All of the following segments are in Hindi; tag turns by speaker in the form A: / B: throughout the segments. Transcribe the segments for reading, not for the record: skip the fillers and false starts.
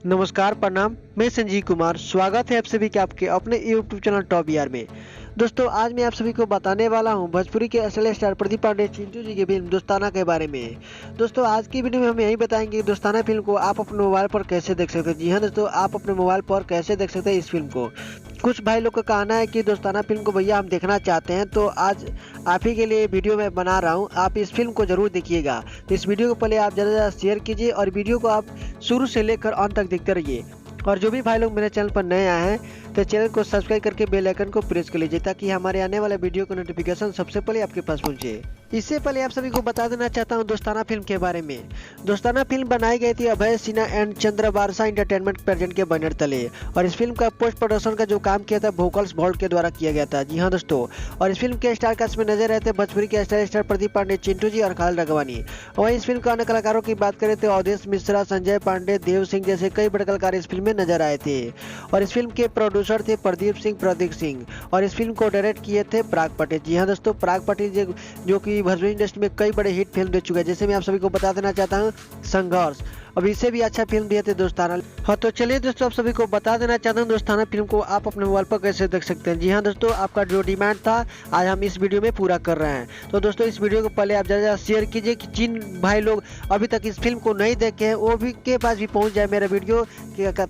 A: नमस्कार, प्रणाम। मैं संजीव कुमार। स्वागत है आप सभी के आपके अपने यूट्यूब चैनल टॉप यार में। दोस्तों, आज मैं आप सभी को बताने वाला हूं भोजपुरी के असली स्टार प्रदीप पांडे चिंटू जी की फिल्म दोस्ताना के बारे में। दोस्तों, आज की वीडियो में हम यही बताएंगे कि दोस्ताना फिल्म को आप अपने मोबाइल पर कैसे देख सकते हैं। जी हाँ दोस्तों, आप अपने मोबाइल पर कैसे देख सकते हैं इस फिल्म को। कुछ भाई लोग का कहना है कि दोस्ताना फिल्म को भैया हम देखना चाहते हैं, तो आज आप ही के लिए वीडियो मैं बना रहा हूँ। आप इस फिल्म को जरूर देखिएगा। तो इस वीडियो को पहले आप ज़्यादा शेयर कीजिए और वीडियो को आप शुरू से लेकर अंत तक देखते रहिए। और जो भी भाई लोग मेरे चैनल पर नए आए हैं तो चैनल को सब्सक्राइब करके बेल आइकन को प्रेस कर लीजिए, ताकि हमारे आने वाले वीडियो का नोटिफिकेशन सबसे पहले आपके पास पहुंचे। इससे पहले आप सभी को बता देना चाहता हूं दोस्ताना फिल्म के बारे में। दोस्ताना फिल्म बनाई गई थी Abhay Sinha and Chandra Barsa entertainment present के बैनर तले, और इस फिल्म का पोस्ट प्रोडक्शन का जो काम किया था वोकल्स वॉल्ट के द्वारा किया गया था। जी हाँ दोस्तों, और इस फिल्म के स्टार कास्ट में नजर रहते भोजपुरी के स्टार प्रदीप पांडे, चिंटू जी और खालिद रगवानी। वहीं इस फिल्म के अन्य कलाकारों की बात करें तो अवधेश मिश्रा, संजय पांडे, देव सिंह जैसे कई बड़े कलाकार इस फिल्म में नजर आए थे। और इस फिल्म के प्रोड्यूसर थे प्रदीप सिंह, प्रदीप सिंह, और इस फिल्म को डायरेक्ट किए थे पराग पाटिल। जी हाँ दोस्तों, पराग पाटिल जो कि भोजपुरी इंडस्ट्री में कई बड़े हिट फिल्म दे चुके हैं। जैसे मैं आप सभी को बता देना चाहता हूँ संघर्ष, अब इससे भी अच्छा फिल्म दिए थे दोस्ताना। हाँ तो चलिए दोस्तों, आप सभी को बता देना चाहता हूँ दोस्ताना फिल्म को आप अपने मोबाइल पर कैसे देख सकते हैं। जी हाँ दोस्तों, आपका जो डिमांड था आज हम इस वीडियो में पूरा कर रहे हैं। तो दोस्तों, इस वीडियो को पहले आप ज़्यादा शेयर कीजिए कि जिन भाई लोग अभी तक इस फिल्म को नहीं देखे हैं वो भी के पास भी पहुँच जाए मेरा वीडियो,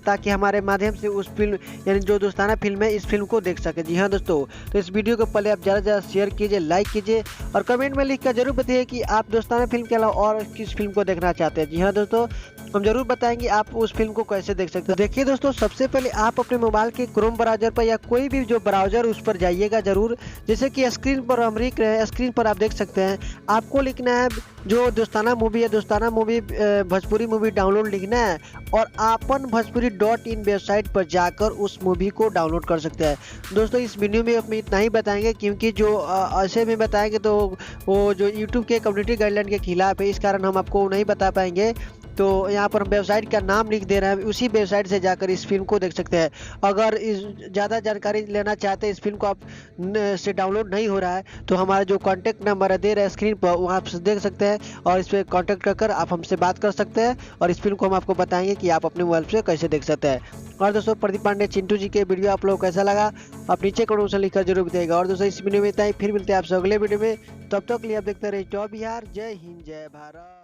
A: ताकि हमारे माध्यम से उस फिल्म यानी जो दोस्ताना फिल्म है इस फिल्म को देख सके। जी हाँ दोस्तों, तो इस वीडियो को पहले आप ज़्यादा शेयर कीजिए, लाइक कीजिए और कमेंट में लिख कर जरूर बताइए कि आप दोस्ताना फिल्म के अलावा और किस फिल्म को देखना चाहते हैं। जी हाँ दोस्तों, हम जरूर बताएंगे आप उस फिल्म को कैसे देख सकते हैं। देखिए दोस्तों, सबसे पहले आप अपने मोबाइल के क्रोम ब्राउजर पर या कोई भी जो ब्राउजर उस पर जाइएगा जरूर। जैसे कि स्क्रीन पर हम लिख रहे हैं, स्क्रीन पर आप देख सकते हैं। आपको लिखना है जो दोस्ताना मूवी है, दोस्ताना मूवी भोजपुरी मूवी डाउनलोड लिखना है और apanbhojpuri.in वेबसाइट पर जाकर उस मूवी को डाउनलोड कर सकते हैं। दोस्तों, इस वीडियो में हम इतना ही बताएंगे, क्योंकि जो ऐसे में बताएंगे तो वो जो यूट्यूब के कम्युनिटी गाइडलाइन के खिलाफ है, इस कारण हम आपको नहीं बता पाएंगे। तो यहाँ पर हम वेबसाइट का नाम लिख दे रहे हैं, उसी वेबसाइट से जाकर इस फिल्म को देख सकते हैं। अगर इस ज़्यादा जानकारी लेना चाहते हैं, इस फिल्म को आप से डाउनलोड नहीं हो रहा है, तो हमारा जो कॉन्टैक्ट नंबर है दे रहे हैं स्क्रीन पर, वहाँ आप देख सकते हैं और इस पर कॉन्टैक्ट कर आप हमसे बात कर सकते हैं और इस फिल्म को हम आपको बताएंगे कि आप अपने मोबाइल से कैसे देख सकते हैं। और दोस्तों, प्रदीप पांडे चिंटू जी के वीडियो आप लोग कैसा लगा आप नीचे कमेंट में लिखकर जरूर बताइएगा। और दोस्तों, इस वीडियो में इतना ही, फिर मिलते हैं आपसे अगले वीडियो में। तब तक के लिए आप देखते रहिए टॉप बिहार। जय हिंद, जय भारत।